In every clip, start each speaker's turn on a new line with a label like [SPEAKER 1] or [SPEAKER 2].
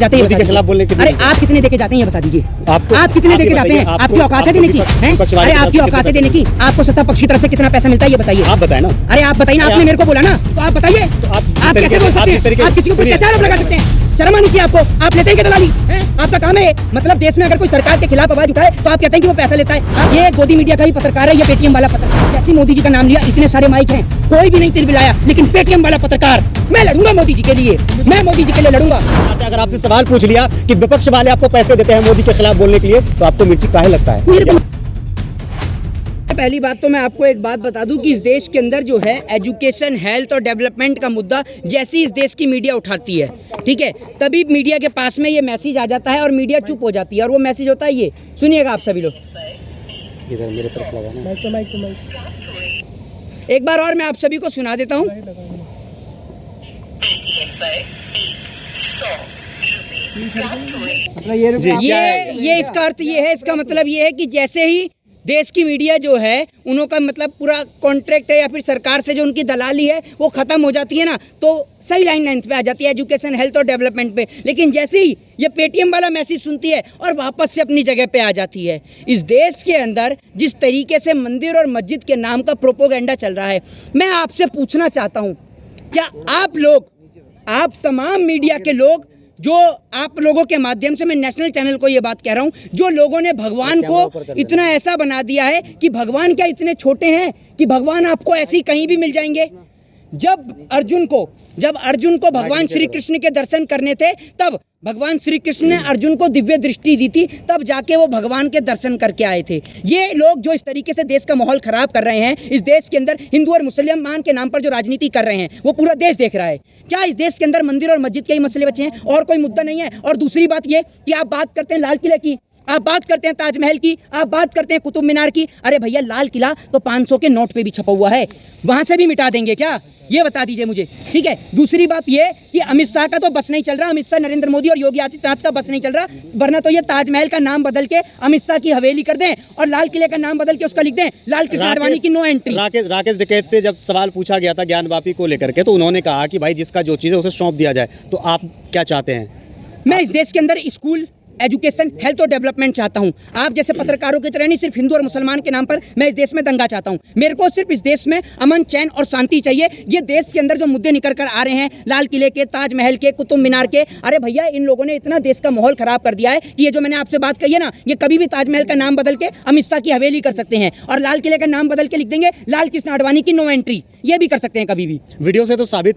[SPEAKER 1] जाते हैं
[SPEAKER 2] मोदी के खिलाफ बोलने के लिए।
[SPEAKER 1] अरे आप कितने देके जाते हैं ये बता दीजिए।
[SPEAKER 2] आपको
[SPEAKER 1] आप कितने देके जाते हैं? आपकी औकात है देने की? अरे आपकी औकात है देने की? आपको सत्ता पक्ष की तरफ से कितना पैसा मिलता है ये बताइए।
[SPEAKER 2] आप बताए ना।
[SPEAKER 1] अरे आप बताइए ना, आपने मेरे को बोला ना, तो आप बताइए। आप कैसे बोल सकते हैं? आप किसी को कैसे आरोप लगा सकते हैं? शर्म आनी चाहिए आपको। आप लेते हैं क्या दलाली? आपका काम है, मतलब देश में अगर कोई सरकार के खिलाफ आवाज उठाए तो आप कहते हैं कि वो पैसा लेता है। ये गोदी मीडिया का ही पत्रकार है, ये पेटीएम वाला पत्रकार। जैसे मोदी जी का नाम लिया, इतने सारे माइक हैं, कोई भी नहीं तिलमिलाया, लेकिन पेटीएम वाला पत्रकार। मैं लड़ूंगा मोदी जी के लिए, मैं मोदी जी के लिए लड़ूंगा।
[SPEAKER 2] अगर आपसे सवाल पूछ लिया कि विपक्ष वाले आपको पैसे देते हैं मोदी के खिलाफ बोलने के लिए, तो आपको मिर्ची काहे लगता है?
[SPEAKER 1] पहली बात तो मैं आपको एक बात बता दूं कि इस देश के अंदर जो है एजुकेशन, हेल्थ और डेवलपमेंट का मुद्दा जैसी इस देश की मीडिया उठाती है, ठीक है, तभी मीडिया के पास में ये मैसेज आ जाता है और मीडिया चुप हो जाती है। और वो मैसेज होता है ये, सुनिएगा आप सभी लोग।
[SPEAKER 2] इधर मेरे तरफ लगा ना माइक।
[SPEAKER 1] एक बार और मैं आप सभी को सुना देता हूँ। ये इसका अर्थ ये है, इसका मतलब ये है कि जैसे ही देश की मीडिया जो है उनका मतलब पूरा कॉन्ट्रैक्ट है या फिर सरकार से जो उनकी दलाली है वो खत्म हो जाती है ना, तो सही लाइन पे आ जाती है एजुकेशन, हेल्थ और डेवलपमेंट पे। लेकिन जैसे ही ये पेटीएम वाला मैसेज सुनती है और वापस से अपनी जगह पे आ जाती है। इस देश के अंदर जिस तरीके से मंदिर और मस्जिद के नाम का प्रोपोगेंडा चल रहा है, मैं आपसे पूछना चाहता हूँ, क्या आप लोग, आप तमाम मीडिया के लोग, जो आप लोगों के माध्यम से मैं नेशनल चैनल को ये बात कह रहा हूँ, जो लोगों ने भगवान को इतना ऐसा बना दिया है कि भगवान क्या इतने छोटे हैं कि भगवान आपको ऐसे ही कहीं भी मिल जाएंगे। जब अर्जुन को भगवान श्री कृष्ण के दर्शन करने थे, तब भगवान श्री कृष्ण ने अर्जुन को दिव्य दृष्टि दी थी, तब जाके वो भगवान के दर्शन करके आए थे। ये लोग जो इस तरीके से देश का माहौल खराब कर रहे हैं, इस देश के अंदर हिंदू और मुसलमान के नाम पर जो राजनीति कर रहे हैं, वो पूरा देश देख रहा है। क्या इस देश के अंदर मंदिर और मस्जिद के ही मसले बचे हैं और कोई मुद्दा नहीं है? और दूसरी बात ये कि आप बात करते हैं लाल किले की, आप बात करते हैं ताजमहल की, आप बात करते हैं कुतुब मीनार की। अरे भैया, लाल किला तो 500 के नोट पे भी छपा हुआ है, वहां से भी मिटा देंगे क्या? ये बता दीजिए मुझे, ठीक है। दूसरी बात ये कि अमित शाह का तो बस नहीं चल रहा, अमित शाह, नरेंद्र मोदी और योगी आदित्यनाथ का बस नहीं चल रहा, वरना तो ये ताजमहल का नाम बदल के अमित शाह की हवेली कर दें और लाल किले का नाम बदल के उसका लिख दें लाल कृष्ण आडवाणी की नो एंट्री।
[SPEAKER 2] राकेश टिकैत से जब सवाल पूछा गया था ज्ञानवापी को लेकर के, तो उन्होंने कहा कि भाई जिसका जो चीज़ है उसे सौंप दिया जाए, तो आप क्या चाहते हैं?
[SPEAKER 1] मैं इस देश के अंदर स्कूल, एजुकेशन, हेल्थ और डेवलपमेंट चाहता हूं। आप जैसे पत्रकारों की तरह नहीं सिर्फ हिंदू और मुसलमान के नाम पर मैं इस देश में दंगा चाहता हूं। मेरे को सिर्फ इस देश में अमन, चैन और शांति चाहिए। ये देश के अंदर जो मुद्दे निकल कर आ रहे हैं, लाल किले के, ताजमहल के, कुतुब मीनार के, अरे भैया, इन लोगों ने इतना देश का माहौल खराब कर दिया है कि ये जो मैंने आपसे बात कही है ना, ये कभी भी ताजमहल का नाम बदल के अमित शाह की हवेली कर सकते हैं और लाल किले का नाम बदल के लिख देंगे लाल कृष्ण आडवाणी की नो एंट्री, ये भी कर सकते हैं कभी भी।
[SPEAKER 2] वीडियो से तो साबित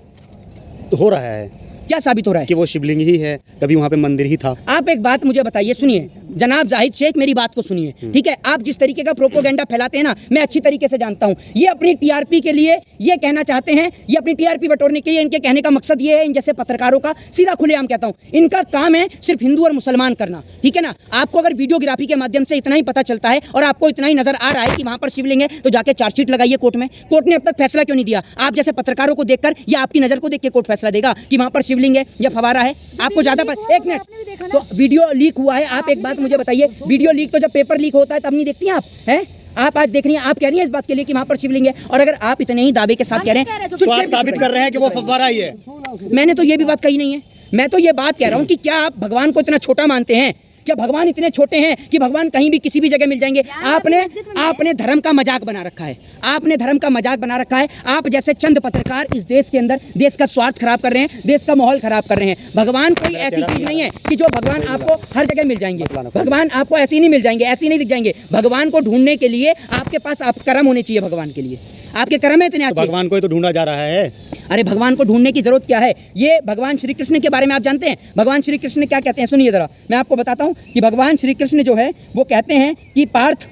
[SPEAKER 2] हो रहा है।
[SPEAKER 1] क्या साबित हो रहा है?
[SPEAKER 2] कि वो शिवलिंग ही है, कभी वहाँ पे मंदिर ही था।
[SPEAKER 1] आप एक बात मुझे बताइए, सुनिए जनाब जाहिद शेख, मेरी बात को सुनिए, ठीक है। आप जिस तरीके का प्रोपोगेंडा फैलाते हैं ना, मैं अच्छी तरीके से जानता हूँ। ये अपनी टीआरपी के लिए ये कहना चाहते हैं, ये अपनी टीआरपी बटोरने के लिए इनके कहने का मकसद ये है, इन जैसे पत्रकारों का, सीधा खुलेआम कहता हूँ, इनका काम है सिर्फ हिंदू और मुसलमान करना, ठीक है ना। आपको अगर वीडियोग्राफी के माध्यम से इतना ही पता चलता है और आपको इतना ही नजर आ रहा है कि वहाँ पर शिवलिंग है, तो जाके चार्जशीट लगाइए कोर्ट में। कोर्ट ने अब तक फैसला क्यों नहीं दिया? आप जैसे पत्रकारों को देखकर या आपकी नजर को देख के कोर्ट फैसला देगा कि वहाँ पर शिवलिंग है या फवारा है? आपको ज्यादा एक मिनट, तो वीडियो लीक हुआ है, आप एक बात मुझे बताइए, वीडियो लीक तो जब पेपर लीक होता है तब नहीं देखती आप, हैं? आप आज देख रही हैं, आप कह रही हैं इस बात के लिए कि वहां पर शिवलिंग है, और अगर आप इतने ही दावे के साथ कह रहे हैं
[SPEAKER 2] तो आप साबित कर रहे हैं कि वो फव्वारा ही है।
[SPEAKER 1] मैंने तो ये भी बात कही नहीं है, मैं तो ये बात कह रहा हूं कि क्या आप भगवान को इतना छोटा मानते हैं? क्या भगवान इतने छोटे हैं कि भगवान कहीं भी किसी भी जगह मिल जाएंगे? आपने धर्म का मजाक बना रखा है, आपने धर्म का मजाक बना रखा है। आप जैसे चंद पत्रकार इस देश के अंदर देश का स्वार्थ खराब कर रहे हैं, देश का माहौल खराब कर रहे हैं। भगवान कोई ऐसी चीज नहीं है कि जो भगवान आपको हर जगह मिल जाएंगे, भगवान आपको ऐसे ही नहीं मिल जाएंगे, ऐसे ही नहीं दिख जाएंगे। भगवान को ढूंढने के लिए आपके पास आप कर्म होने चाहिए, भगवान के लिए आपके कर्म है इतने अच्छे।
[SPEAKER 2] भगवान को तो ढूंढा जा रहा है।
[SPEAKER 1] अरे भगवान को ढूंढने की जरूरत क्या है? ये भगवान श्री कृष्ण के बारे में आप जानते हैं? भगवान श्री कृष्ण क्या कहते हैं? सुनिए जरा, मैं आपको बताता हूँ कि भगवान श्री कृष्ण जो है वो कहते हैं कि पार्थ,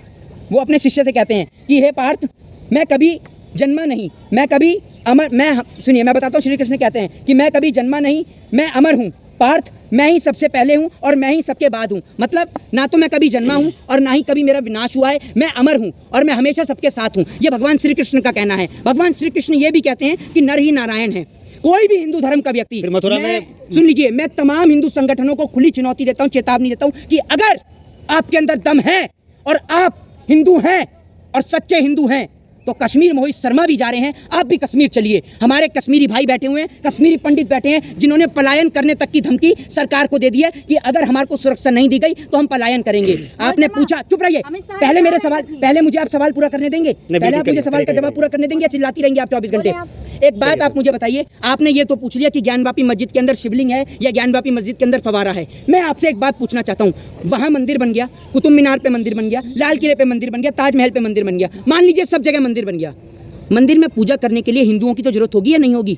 [SPEAKER 1] वो अपने शिष्य से कहते हैं कि हे पार्थ, मैं कभी जन्मा नहीं, मैं कभी अमर, सुनिए मैं बताता हूँ, श्री कृष्ण कहते हैं कि मैं कभी जन्मा नहीं, मैं अमर हूँ पार्थ, मैं ही सबसे पहले हूँ और मैं ही सबके बाद हूँ। मतलब ना तो मैं कभी जन्मा हूँ और ना ही कभी मेरा विनाश हुआ है, मैं अमर हूँ और मैं हमेशा सबके साथ हूँ। ये भगवान श्री कृष्ण का कहना है। भगवान श्री कृष्ण ये भी कहते हैं कि नर ही नारायण है। कोई भी हिंदू धर्म का व्यक्ति,
[SPEAKER 2] मथुरा में
[SPEAKER 1] सुन लीजिए, मैं तमाम हिंदू संगठनों को खुली चुनौती देता हूँ, चेतावनी देता हूँ कि अगर आपके अंदर दम है और आप हिंदू हैं और सच्चे हिंदू हैं, तो कश्मीर मोहित शर्मा भी जा रहे हैं, आप भी कश्मीर चलिए। हमारे कश्मीरी भाई बैठे हुए हैं, कश्मीरी पंडित बैठे हैं, जिन्होंने पलायन करने तक की धमकी सरकार को दे दी है कि अगर हमारे को सुरक्षा नहीं दी गई तो हम पलायन करेंगे। आपने पूछा, चुप रहिए, पहले मेरे सवाल, पहले मुझे आप सवाल पूरा करने देंगे, पहले आप मुझे सवाल का जवाब पूरा करने देंगे या चिल्लाती रहेंगे आप 24 घंटे? एक बात आप मुझे बताइए, आपने ये तो पूछ लिया कि ज्ञानवापी मस्जिद के अंदर शिवलिंग है या ज्ञानवापी मस्जिद के अंदर फवारा है। मैं आपसे एक बात पूछना चाहता हूँ, वहां मंदिर बन गया, कुतुब मीनार पे मंदिर बन गया, लाल किले पे मंदिर बन गया, ताजमहल पे मंदिर बन गया, मान लीजिए सब जगह मंदिर बन गया, मंदिर में पूजा करने के लिए हिंदुओं की तो जरूरत होगी या नहीं होगी?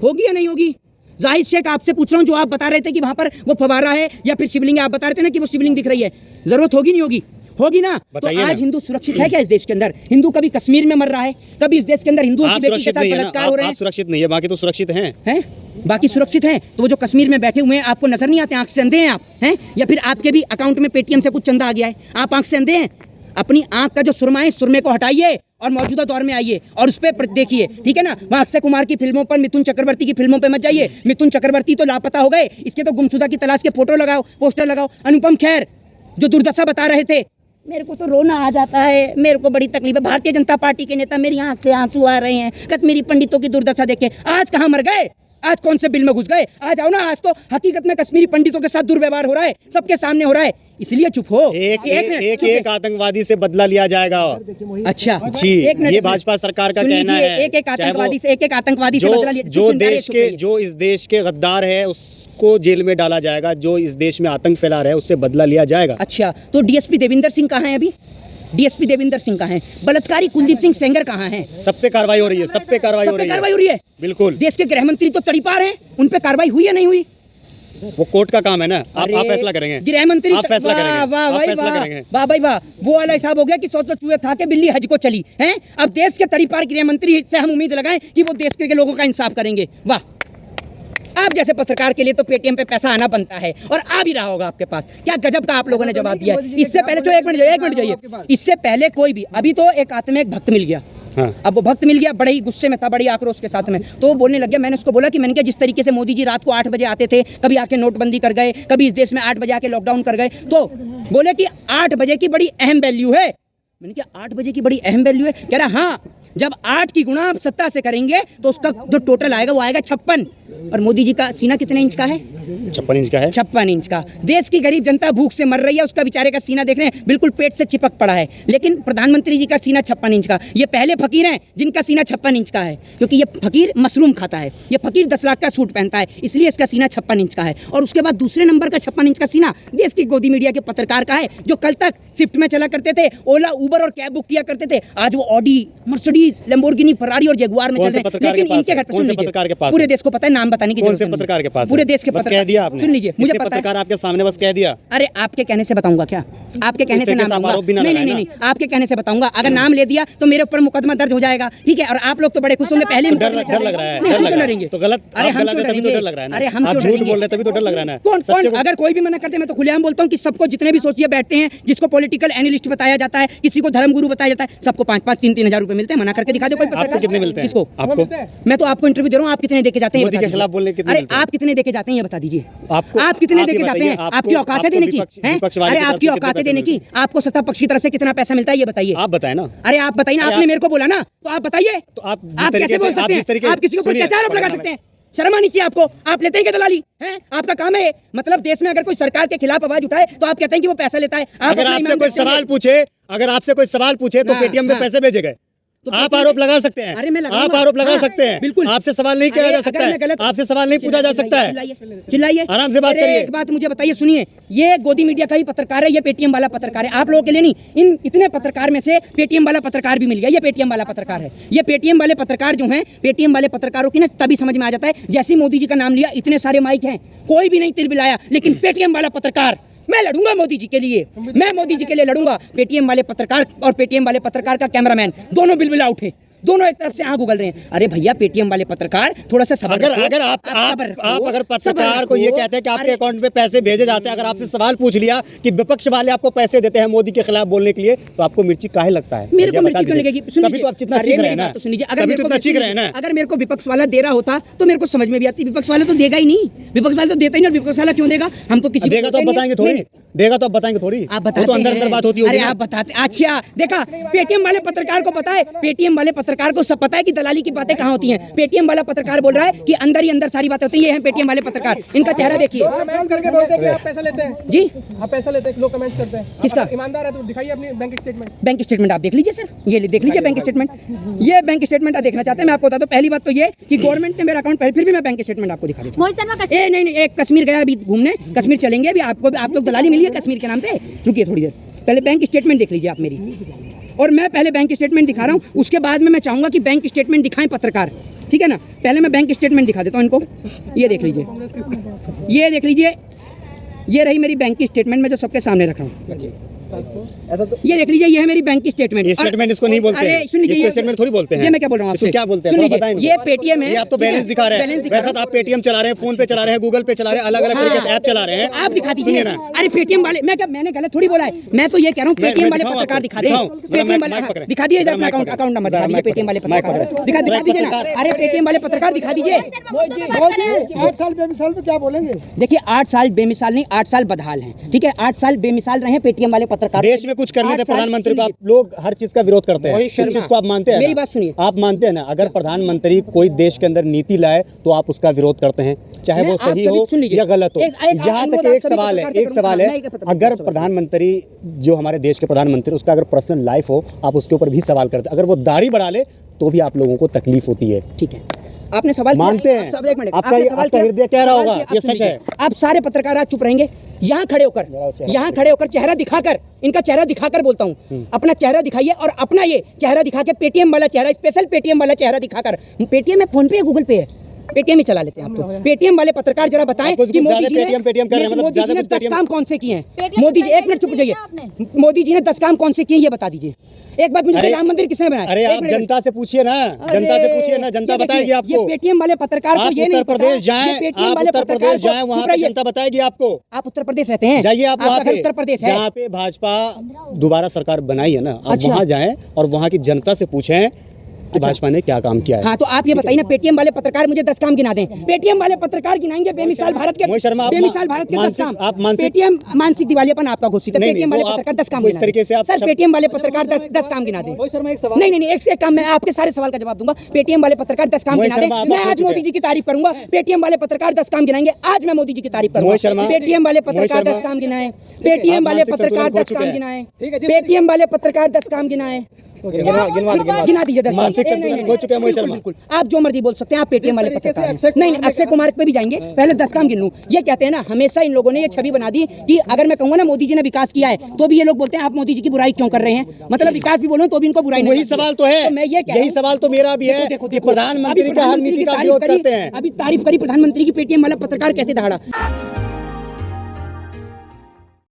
[SPEAKER 1] होगी या नहीं होगी? जाहिर शेख आपसे पूछ रहा हूँ, जो आप बता रहे थे कि वहां पर वो फवारा है या फिर शिवलिंग है, आप बता रहे थे ना कि वो शिवलिंग दिख रही है, जरूरत होगी नहीं होगी? होगी ना? तो आज हिंदू सुरक्षित है क्या इस देश के अंदर? हिंदू कभी कश्मीर में मर रहा है, कभी इस देश के अंदर हिंदुओं की बेटी के साथ बलात्कार हो रहे हैं।
[SPEAKER 2] आप सुरक्षित नहीं है, बाकी तो सुरक्षित हैं।
[SPEAKER 1] बाकी सुरक्षित हैं, तो वो जो कश्मीर में बैठे हुए हैं आपको नजर नहीं आते? आंख से अंधे हैं आप हैं? या फिर आपके भी अकाउंट में पेटीएम से कुछ चंदा आ गया है, आप आंख से अंधे हैं? अपनी आंख का जो सुरमा है, सुरमे को हटाइए और मौजूदा दौर में आइए और उस पर देखिए, ठीक है ना? वहाँ अक्षय कुमार की फिल्मों पर, मिथुन चक्रवर्ती की फिल्मों पे मत जाइए। मिथुन चक्रवर्ती तो लापता हो गए, इसके तो गुमशुदा की तलाश के फोटो लगाओ, पोस्टर लगाओ। अनुपम खेर जो दुर्दशा बता रहे थे, मेरे को तो रोना आ जाता है, मेरे को बड़ी तकलीफ है। भारतीय जनता पार्टी के नेता, मेरी आंख से आंसू आ रहे हैं कश्मीरी पंडितों की दुर्दशा देखे। आज कहाँ मर गए? आज कौन से बिल में घुस गए? आज आओ ना, आज तो हकीकत में कश्मीरी पंडितों के साथ दुर्व्यवहार हो रहा है, सबके सामने हो रहा है, इसलिए चुप हो।
[SPEAKER 2] एक आतंकवादी से बदला लिया जाएगा।
[SPEAKER 1] अच्छा
[SPEAKER 2] जी, ये भाजपा सरकार का कहना है।
[SPEAKER 1] एक आतंकवादी से बदला लिया,
[SPEAKER 2] जो इस देश के गद्दार है उसको जेल में डाला जाएगा, जो इस देश में आतंक फैला रहा है उससे बदला लिया जाएगा।
[SPEAKER 1] अच्छा, तो डीएसपी देविंदर सिंह कहाँ है अभी? डीएसपी देविंदर सिंह कहाँ हैं? बलात्कारी कुलदीप सिंह सेंगर कहाँ हैं? सब पे कार्रवाई हो रही है, सब पे कार्रवाई हो रही है। बिल्कुल। देश के गृह मंत्री तो तड़ीपार हैं, उन पे कार्रवाई हुई या नहीं हुई?
[SPEAKER 2] वो कोर्ट का काम है ना, आप फैसला करेंगे।
[SPEAKER 1] गृह मंत्री
[SPEAKER 2] आप फैसला करेंगे,
[SPEAKER 1] वाह भाई वाह, वो वाला हिसाब हो गया कि 100 चूहे खा के बिल्ली हज को चली है। अब देश के तड़ीपार गृह मंत्री से हम उम्मीद लगाएं कि वो देश के लोगों का इंसाफ करेंगे। वाह, आप जैसे पत्रकार के लिए तो पेटीएम पे पैसा आना बनता है और आ भी रहा होगा आपके पास। क्या गजब का आप लोगों ने जवाब दिया है। इससे पहले तो एक मिनट जाइए, इससे पहले कोई भी, अभी तो एक आत्मिक भक्त मिल गया। हाँ। अब वो भक्त मिल गया, बड़े ही गुस्से में था, बड़ी आक्रोश के साथ में, तो वो बोलने लग गया। मैंने उसको बोला कि मैंने कहा जिस तरीके से मोदी जी रात को 8 बजे आते थे, कभी आके नोटबंदी कर गए, कभी इस देश में 8 बजे आके लॉकडाउन कर गए, तो बोले कि 8 बजे की बड़ी अहम वैल्यू है। मैंने कहा 8 बजे की बड़ी अहम वैल्यू है? कह रहा हाँ, जब 8 की गुणा आप 7 से करेंगे तो उसका जो टोटल आएगा वो आएगा 56। और मोदी जी का सीना कितने इंच का है?
[SPEAKER 2] 56 इंच का है।
[SPEAKER 1] 56 इंच का। देश की गरीब जनता भूख से मर रही है, उसका बेचारे का सीना देख रहे हैं, बिल्कुल पेट से चिपक पड़ा है। लेकिन प्रधानमंत्री जी का सीना 56 इंच का। ये पहले फकीर हैं जिनका सीना 56 इंच का है, क्योंकि ये फकीर मशरूम खाता है, ये फकीर 10 लाख का सूट पहनता है, इसलिए इसका सीना 56 इंच का है। और उसके बाद दूसरे नंबर का 56 इंच का सीना देश की गोदी मीडिया के पत्रकार का है, जो कल तक शिफ्ट में चला करते थे, ओला उबर और कैब बुक किया करते थे, आज वो ऑडी, मर्सिडीज, लैम्बोर्गिनी, फरारी और जगुआर में चल रहे हैं। लेकिन इनके घर पर पूरे देश को पता है, नाम बताने की जरूरत नहीं। पत्रकार के पास, पूरे देश के पत्रकार कह दिया आपने। सुन लीजिए, मुझे पता है, पत्रकार आपके सामने बस कह दिया। अरे आपके कहने से बताऊंगा क्या? आपके कहने से नाम नहीं, आपके कहने से बताऊंगा। अगर नाम ले दिया तो मेरे ऊपर मुकदमा दर्ज हो जाएगा, ठीक है? और आप लोग तो बड़े खुश होंगे, पहले डर लग रहा है, तो गलत। अरे हम तभी तो डर लग रहा है। अरे हम झूठ बोल रहे हैं तभी तो डर लग रहा है। कौन अगर कोई भी मना करते, मैं तो खुलेआम बोलता हूँ कि सबको, जितने भी सोचिए बैठते हैं, जिसको पॉलिटिकल एनालिस्ट बताया जाता है, किसी को धर्मगुरु बताया जाता है, सबको 5-5, 3-3 हजार रुपए मिलते हैं। मना करके दिखा दो कोई पत्रकार। कितने मिलते हैं? किसको? आपको? मैं तो आपको इंटरव्यू दे रहा हूँ, आप कितने देके जाते हैं? मोदी के खिलाफ बोलने कितने? अरे आप कितने देके जाते हैं ये बता दीजिए। आप कितने देके जाते हैं? आपकी औकात है देने की? अरे आपकी औकात है देने की? आपको सत्ता पक्ष की तरफ से कितना पैसा मिलता है ये बताइए। आप बताए ना। अरे आप बताइए ना, आपने मेरे को बोला ना, तो आप बताइए। तो आप कैसे बोल सकते हैं? आप किसी को कैसे आरोप लगा सकते हैं? शर्म आनी चाहिए आपको। आप लेते हैं क्या दलाली? हैं? आपका काम है, मतलब देश में अगर कोई सरकार के खिलाफ आवाज उठाए तो आप कहते हैं कि वो पैसा लेता है। अगर आपसे कोई सवाल पूछे तो पेटीएम में पैसे भेजे गए, तो आप आरोप लगा सकते हैं। अरे मैं आप आरोप लगा सकते हैं, बिल्कुल। आपसे सवाल नहीं किया जा सकता है, आपसे सवाल नहीं पूछा जा सकता है। चिल्लाइए, आराम से बात करिए। एक बात मुझे बताइए, सुनिए, ये गोदी मीडिया का ही पत्रकार है, ये पेटीएम वाला पत्रकार है। आप लोगों के लिए नहीं, इन इतने पत्रकार में से पेटीएम वाला पत्रकार भी मिल गया। ये पेटीएम वाला पत्रकार है। ये पेटीएम वाले पत्रकार जो हैं, पेटीएम वाले पत्रकारों की ना तभी समझ में आ जाता है, जैसे मोदी जी का नाम लिया, इतने सारे माइक हैं, कोई भी नहीं तिलबिलाया, लेकिन पेटीएम वाला पत्रकार, मैं लड़ूंगा मोदी जी के लिए, मैं मोदी जी के लिए लड़ूंगा। पेटीएम वाले पत्रकार और पेटीएम वाले पत्रकार का कैमरामैन दोनों बिलबिला उठे, दोनों एक तरफ से आंख उगल रहे हैं। अरे भैया, पेटीएम वाले पत्रकार थोड़ा सा सब्र रखो। अगर आप अगर पत्रकार को ये कहते हैं कि आपके अकाउंट में पैसे भेजे जाते हैं, अगर आपसे सवाल पूछ लिया कि विपक्ष वाले आपको पैसे देते हैं मोदी के खिलाफ बोलने के लिए, तो आपको मिर्ची काहे लगता है? मेरे को मिर्ची क्यों लगेगी? तभी तो आप जितना चीख रहे हैं ना, तो सुनिए, अगर मेरे को विपक्ष वाला दे रहा होता तो मेरे को समझ में भी आती। विपक्ष वाला तो देगा ही नहीं, विपक्ष वाला तो देता ही नहीं। विपक्ष वाला क्यों देगा? हम तो किसी को देगा तो बताएंगे थोड़ी।
[SPEAKER 2] देगा तो आप बताएंगे थोड़ी,
[SPEAKER 1] आप
[SPEAKER 2] वो
[SPEAKER 1] बताते
[SPEAKER 2] तो अंदर अंदर बात होती होगी
[SPEAKER 1] अरे
[SPEAKER 2] ना।
[SPEAKER 1] आप बताते, अच्छा देखा, पेटीएम वाले पत्रकार को पता है, पेटीएम वाले पत्रकार को सब पता है कि दलाली की बातें कहाँ होती हैं। पेटीएम वाला पत्रकार बोल रहा है कि अंदर ही अंदर सारी बातें होती हैं। ये हैं पेटीएम वाले पत्रकार, इनका चेहरा देखिए
[SPEAKER 3] कमेंट करके बोलते हैं कि आप पैसा लेते हैं
[SPEAKER 1] जी।
[SPEAKER 3] आप पैसा लेते हैं, लोग कमेंट करते हैं।
[SPEAKER 1] किसका?
[SPEAKER 3] आप ईमानदार है तो दिखाइए अपनी बैंक स्टेटमेंट।
[SPEAKER 1] बैंक स्टेटमेंट आप देख लीजिए सर, ये देख लीजिए बैंक स्टेटमेंट, ये बैंक स्टेटमेंट आप देखना चाहते हैं। मैं आपको बताता हूँ, पहली बात तो ये कि गवर्नमेंट ने मेरा अकाउंट पहले, फिर भी मैं बैंक स्टेटमेंट आपको दिखा देता हूँ।
[SPEAKER 4] मोहित शर्मा
[SPEAKER 1] ए नहीं नहीं, एक कश्मीर गया अभी घूमने, कश्मीर चलेंगे अभी, आपको आप लोग दलाली मिली है कश्मीर के नाम पे। रुकिए थोड़ी देर, पहले बैंक स्टेटमेंट देख लीजिए आप मेरी, और मैं पहले बैंक स्टेटमेंट दिखा रहा हूँ, उसके बाद में मैं चाहूंगा कि बैंक स्टेटमेंट दिखाएं पत्रकार, ठीक है ना। पहले मैं बैंक स्टेटमेंट दिखा देता हूँ इनको, ये देख लीजिए, ये देख लीजिए, ये रही मेरी बैंक की स्टेटमेंट, मैं जो सबके सामने रख रहा हूँ।
[SPEAKER 2] ऐसा तो
[SPEAKER 1] ये देख लीजिए, ये है मेरी बैंक की स्टेटमेंट।
[SPEAKER 2] ये स्टेटमेंट इसको नहीं बोलते हैं,
[SPEAKER 1] सुन लीजिए,
[SPEAKER 2] इसको स्टेटमेंट थोड़ी बोलते हैं।
[SPEAKER 1] ये मैं क्या बोल रहा हूँ
[SPEAKER 2] इसको
[SPEAKER 1] आपसे,
[SPEAKER 2] क्या बोलते हैं,
[SPEAKER 1] सुन
[SPEAKER 2] थोड़ा
[SPEAKER 1] लीजिए,
[SPEAKER 2] बताएं इनको।
[SPEAKER 1] ये पेटीएम है,
[SPEAKER 2] ये आप तो बैलेंस दिखा रहे हैं, वैसा तो आप पेटीएम चला रहे हैं, फोन पे चला रहे हैं, गूगल पे चला रहे हैं, अलग अलग तरीके से ऐप चला रहे हैं।
[SPEAKER 1] आप दिखा दीजिए
[SPEAKER 2] सुनिए ना,
[SPEAKER 1] अरे पेटीएम वाले, मैंने गलत थोड़ी बोला है, मैं तो ये कह रहा हूँ पेटीएम वाले
[SPEAKER 2] दिखाऊं
[SPEAKER 1] पत्रकार
[SPEAKER 2] आपको?
[SPEAKER 1] दिखा दें,
[SPEAKER 2] दिखाऊं?
[SPEAKER 1] पेटीएम
[SPEAKER 2] जरा
[SPEAKER 1] वाले
[SPEAKER 2] माइक पकड़ें।
[SPEAKER 1] दिखा दीजिए,
[SPEAKER 2] जरा
[SPEAKER 1] अपना
[SPEAKER 2] माइक
[SPEAKER 1] अकाउंट
[SPEAKER 2] पकड़ें।
[SPEAKER 1] नंबर
[SPEAKER 2] जरा
[SPEAKER 1] दिखा दीजिए,
[SPEAKER 2] माइक
[SPEAKER 1] पेटीएम वाले
[SPEAKER 2] पकड़ें।
[SPEAKER 1] पत्रकार दिखा दीजिए ना, अरे पेटीएम वाले पत्रकार दिखा दीजिए।
[SPEAKER 3] 8 साल बेमिसाल पे क्या बोलेंगे?
[SPEAKER 1] देखिए 8 साल बेमिसाल नहीं, 8 साल बदहाल हैं, ठीक है। 8 साल बेमिसाल रहे पेटीएम वाले पत्रकार।
[SPEAKER 2] देश में कुछ करने थे प्रधानमंत्री को, आप लोग हर चीज का विरोध करते हैं, इस चीज को आप मानते हैं?
[SPEAKER 1] मेरी बात सुनिए,
[SPEAKER 2] आप मानते हैं ना, अगर प्रधानमंत्री कोई देश के अंदर नीति लाए तो आप उसका विरोध करते हैं, चाहे वो सही हो या गलत हो। यहाँ तक एक सवाल है, अगर प्रधानमंत्री जो हमारे देश के प्रधानमंत्री, उसका अगर पर्सनल लाइफ हो, आप उसके ऊपर भी सवाल करते हैं। अगर वो दाढ़ी बढ़ा ले तो भी आप लोगों को तकलीफ होती है,
[SPEAKER 1] ठीक है। आपने सवाल
[SPEAKER 2] मानते
[SPEAKER 1] किया,
[SPEAKER 2] हैं?
[SPEAKER 1] आप सब एक मिनट,
[SPEAKER 2] आपका
[SPEAKER 1] आपने सवाल
[SPEAKER 2] आपका
[SPEAKER 1] किया,
[SPEAKER 2] हृदय कह रहा
[SPEAKER 1] सवाल
[SPEAKER 2] होगा
[SPEAKER 1] किया,
[SPEAKER 2] ये
[SPEAKER 1] आप
[SPEAKER 2] सच
[SPEAKER 1] सुनिए।
[SPEAKER 2] है।
[SPEAKER 1] आप सारे पत्रकार आज चुप रहेंगे, यहाँ खड़े होकर चेहरा दिखाकर, इनका चेहरा दिखाकर बोलता हूँ, अपना चेहरा दिखाइए, और अपना ये चेहरा दिखा के पेटीएम वाला चेहरा, स्पेशल पेटीएम वाला चेहरा दिखाकर, पेटीएम में फोन पे है, गूगल पे है, पेटीएम ही चला लेते हैं आप तो। पेटीएम वाले पत्रकार जरा बताएं
[SPEAKER 2] कुछ
[SPEAKER 1] कि मोदी
[SPEAKER 2] ज्यादा
[SPEAKER 1] जी ने
[SPEAKER 2] पेटीएम कर रहे हैं, मतलब
[SPEAKER 1] मोदी जी
[SPEAKER 2] ज्यादा
[SPEAKER 1] ने
[SPEAKER 2] कुछ
[SPEAKER 1] 10
[SPEAKER 2] पेटीएम
[SPEAKER 1] काम कौन से किए हैं?
[SPEAKER 4] पेटीएम
[SPEAKER 1] मोदी जी,
[SPEAKER 4] में
[SPEAKER 1] एक मिनट चुप हो जाइए,
[SPEAKER 4] आपने।
[SPEAKER 1] मोदी जी ने 10 काम कौन से किए ये बता दीजिए। एक बात मुझे, राम मंदिर किसने बनाया?
[SPEAKER 2] अरे आप जनता से पूछिए ना, जनता से पूछिए ना, जनता बताएगी आपको।
[SPEAKER 1] ये पेटीएम वाले पत्रकार को
[SPEAKER 2] आप
[SPEAKER 1] ये नहीं
[SPEAKER 2] उत्तर
[SPEAKER 1] पता,
[SPEAKER 2] प्रदेश
[SPEAKER 1] ये
[SPEAKER 2] जाएं,
[SPEAKER 1] पेटीएम
[SPEAKER 2] आप
[SPEAKER 1] वाले
[SPEAKER 2] उत्तर
[SPEAKER 1] पत्रकार
[SPEAKER 2] प्रदेश
[SPEAKER 1] को-
[SPEAKER 2] जाएं, वहाँ
[SPEAKER 1] चुप
[SPEAKER 2] पे
[SPEAKER 1] रहिए।
[SPEAKER 2] जनता बताएगी आपको।
[SPEAKER 1] आप उत्तर प्रदेश रहते हैं,
[SPEAKER 2] जाइए आप वहाँ
[SPEAKER 1] आपका घर
[SPEAKER 2] पे,
[SPEAKER 1] उत्तर प्रदेश है।
[SPEAKER 2] जहाँ पे भाजपा दोबारा सरकार बनाई है ना, आप
[SPEAKER 1] अच्छा।
[SPEAKER 2] वहाँ जाएं और वहाँ की जनता से पूछें कि भाजपा ने क्या काम किया है।
[SPEAKER 1] हाँ, तो आप ये बताइए ना, पेटीएम वाले पत्रकार मुझे 10 काम गिना दें। पेटीएम वाले पत्रकार गिनाएंगे बेमिसाल भारत के,
[SPEAKER 2] मोहित शर्मा, आप
[SPEAKER 1] बेमिसाल भारत के 10
[SPEAKER 2] मानसिक-
[SPEAKER 1] काम।
[SPEAKER 2] आप मानसिक-
[SPEAKER 1] पेटीएम मानसिक दिवालियापन आपका घोषित है।
[SPEAKER 2] नहीं,
[SPEAKER 1] पेटीएम
[SPEAKER 2] नहीं,
[SPEAKER 1] वाले
[SPEAKER 2] वो आप
[SPEAKER 1] पत्रकार 10 काम
[SPEAKER 2] वो इस
[SPEAKER 1] गिना दें।
[SPEAKER 2] तरीके से आप
[SPEAKER 1] सर
[SPEAKER 2] शब्द-
[SPEAKER 1] पेटीएम वाले पत्रकार 10 काम गिना दें।
[SPEAKER 3] मोहित शर्मा एक सवाल,
[SPEAKER 1] नहीं, एक से एक काम, मैं आपके सारे सवाल का जवाब दूंगा। पेटीएम वाले पत्रकार 10 काम
[SPEAKER 2] मोहित
[SPEAKER 1] गिना दें।
[SPEAKER 2] शर्मा, आप
[SPEAKER 1] मैं
[SPEAKER 2] हो
[SPEAKER 1] आज
[SPEAKER 2] चुके
[SPEAKER 1] मोदी जी की तारीफ करूंगा, पेटीएम वाले पत्रकार 10 काम गिनाएंगे। आज मैं मोदी जी की तारीफ करूंगा।
[SPEAKER 2] मोहित शर्मा,
[SPEAKER 1] पेटीएम वाले
[SPEAKER 2] मोहित
[SPEAKER 1] पत्रकार
[SPEAKER 2] शर्मा,
[SPEAKER 1] 10 काम गिनाएं। पेटीएम वाले
[SPEAKER 2] मानसिक
[SPEAKER 1] पत्रकार
[SPEAKER 2] संतुलन खो
[SPEAKER 1] 10
[SPEAKER 2] चुके
[SPEAKER 1] काम
[SPEAKER 2] हैं।
[SPEAKER 1] गिनाएं।
[SPEAKER 3] ठीक है,
[SPEAKER 1] पेटीएम वाले पत्रकार 10 काम गिनाएं। गिना दीजिए 10
[SPEAKER 2] मानसिक संतुलन खो चुके हैं मोहित शर्मा।
[SPEAKER 1] बिल्कुल, आप जो मर्जी बोल सकते हैं, आप पेटीएम वाले
[SPEAKER 3] तरीके से
[SPEAKER 1] पत्रकार हैं।
[SPEAKER 3] अक्षय कुमार
[SPEAKER 1] नहीं, अक्षय कुमार पे भी जाएंगे, पहले 10 काम गिन लूं। ये कहते हैं ना, हमेशा इन लोगों ने ये छवि बना दी कि अगर मैं कहूंगा ना मोदी जी ने विकास किया है, तो भी ये लोग बोलते हैं आप मोदी जी की बुराई क्यों कर रहे हैं। मतलब विकास भी बोलो तो भी इनको बुराई नहीं
[SPEAKER 2] वही
[SPEAKER 1] करते।
[SPEAKER 2] सवाल तो है,
[SPEAKER 1] मैं ये कह रहा
[SPEAKER 2] यही
[SPEAKER 1] हूं-
[SPEAKER 2] सवाल तो मेरा भी है
[SPEAKER 1] देखो,
[SPEAKER 2] कि प्रधानमंत्री
[SPEAKER 1] अभी
[SPEAKER 2] का हर
[SPEAKER 1] प्रधानमंत्री
[SPEAKER 2] नीति
[SPEAKER 1] की
[SPEAKER 2] का
[SPEAKER 1] तारीफ
[SPEAKER 2] विरोध
[SPEAKER 1] करी,
[SPEAKER 2] करते हैं।
[SPEAKER 1] अभी तारीफ करी प्रधानमंत्री की, पेटीएम वाला पत्रकार कैसे दहाड़ा।